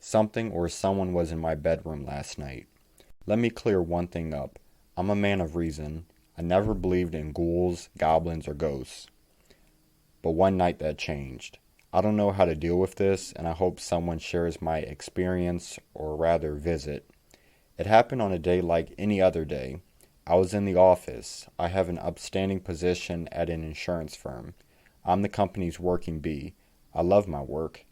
Something or someone was in my bedroom last night. Let me clear one thing up. I'm a man of reason. I never believed in ghouls, goblins, or ghosts. But one night that changed. I don't know how to deal with this, and I hope someone shares my experience, or rather visit. It happened on a day like any other day. I was in the office. I have an upstanding position at an insurance firm. I'm the company's working bee. I love my work.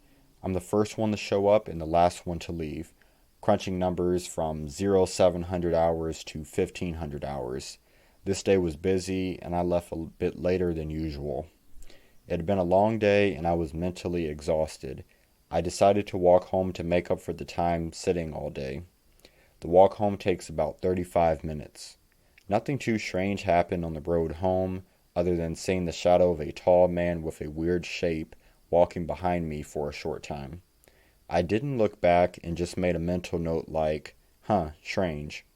I'm the first one to show up and the last one to leave, crunching numbers from 0700 hours to 1500 hours. This day was busy, and I left a bit later than usual. It had been a long day, and I was mentally exhausted. I decided to walk home to make up for the time sitting all day. The walk home takes about 35 minutes. Nothing too strange happened on the road home, other than seeing the shadow of a tall man with a weird shape walking behind me for a short time. I didn't look back and just made a mental note like, strange.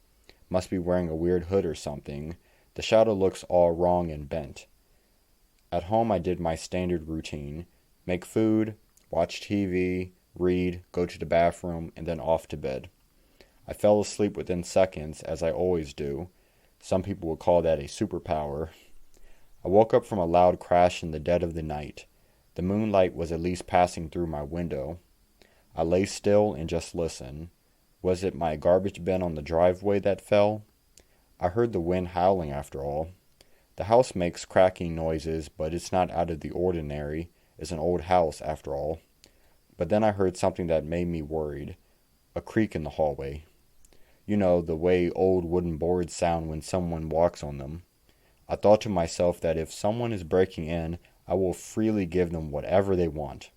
Must be wearing a weird hood or something. The shadow looks all wrong and bent. At home I did my standard routine. Make food, watch TV, read, go to the bathroom, and then off to bed. I fell asleep within seconds, as I always do. Some people would call that a superpower. I woke up from a loud crash in the dead of the night. The moonlight was at least passing through my window. I lay still and just listened. Was it my garbage bin on the driveway that fell? I heard the wind howling after all. The house makes cracking noises, but it's not out of the ordinary. It's an old house after all. But then I heard something that made me worried. A creak in the hallway. You know, the way old wooden boards sound when someone walks on them. I thought to myself that if someone is breaking in, I will freely give them whatever they want.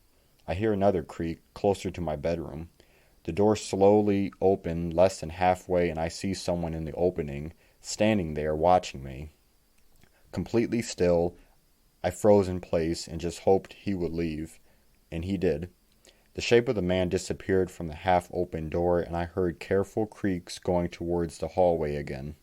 I hear another creak closer to my bedroom. The door slowly opened less than halfway, and I see someone in the opening, standing there watching me. Completely still, I froze in place and just hoped he would leave, and he did. The shape of the man disappeared from the half-open door, and I heard careful creaks going towards the hallway again.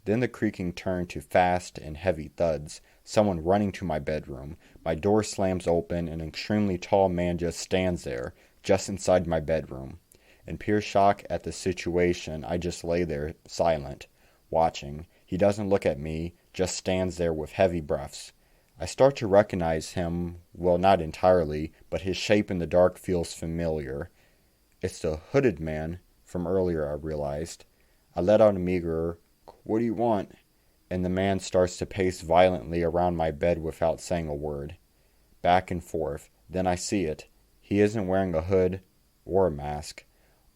Then the creaking turned to fast and heavy thuds, someone running to my bedroom. My door slams open, and an extremely tall man just stands there, just inside my bedroom. In pure shock at the situation, I just lay there, silent, watching. He doesn't look at me, just stands there with heavy breaths. I start to recognize him, well, not entirely, but his shape in the dark feels familiar. It's the hooded man from earlier, I realized. I let out a meager, "What do you want?" And the man starts to pace violently around my bed without saying a word. Back and forth. Then I see it. He isn't wearing a hood or a mask.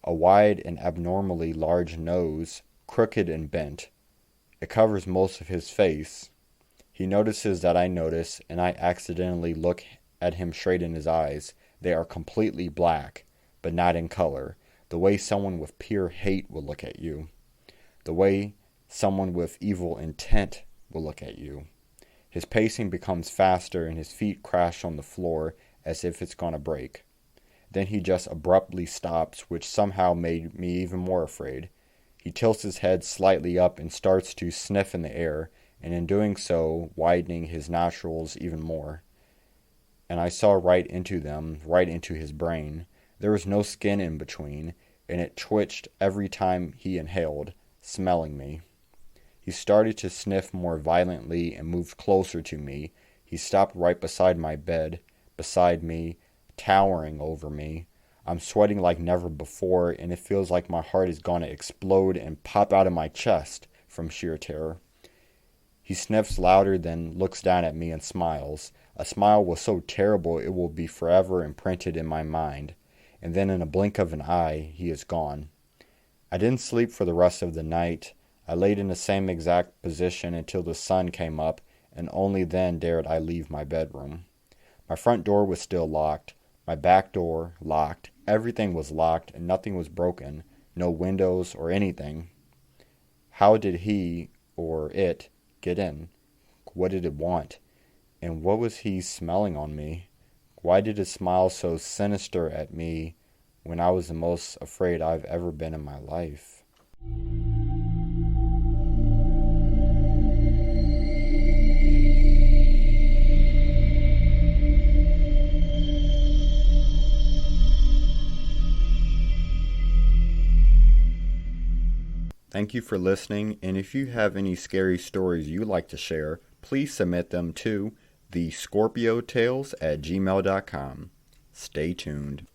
A wide and abnormally large nose, crooked and bent. It covers most of his face. He notices that I notice, and I accidentally look at him straight in his eyes. They are completely black, but not in color. The way someone with pure hate will look at you. The way someone with evil intent will look at you. His pacing becomes faster, and his feet crash on the floor as if it's going to break. Then he just abruptly stops, which somehow made me even more afraid. He tilts his head slightly up and starts to sniff in the air, and in doing so, widening his nostrils even more. And I saw right into them, right into his brain. There was no skin in between, and it twitched every time he inhaled, smelling me. He started to sniff more violently and moved closer to me. He stopped right beside my bed, beside me, towering over me. I'm sweating like never before, and it feels like my heart is going to explode and pop out of my chest from sheer terror. He sniffs louder, then looks down at me and smiles. A smile was so terrible it will be forever imprinted in my mind. And then in a blink of an eye, he is gone. I didn't sleep for the rest of the night. I laid in the same exact position until the sun came up, and only then dared I leave my bedroom. My front door was still locked. My back door, locked. Everything was locked, and nothing was broken. No windows or anything. How did he, or it, get in? What did it want? And what was he smelling on me? Why did it smile so sinister at me when I was the most afraid I've ever been in my life? Thank you for listening, and if you have any scary stories you'd like to share, please submit them to thescorpiotales@gmail.com. Stay tuned.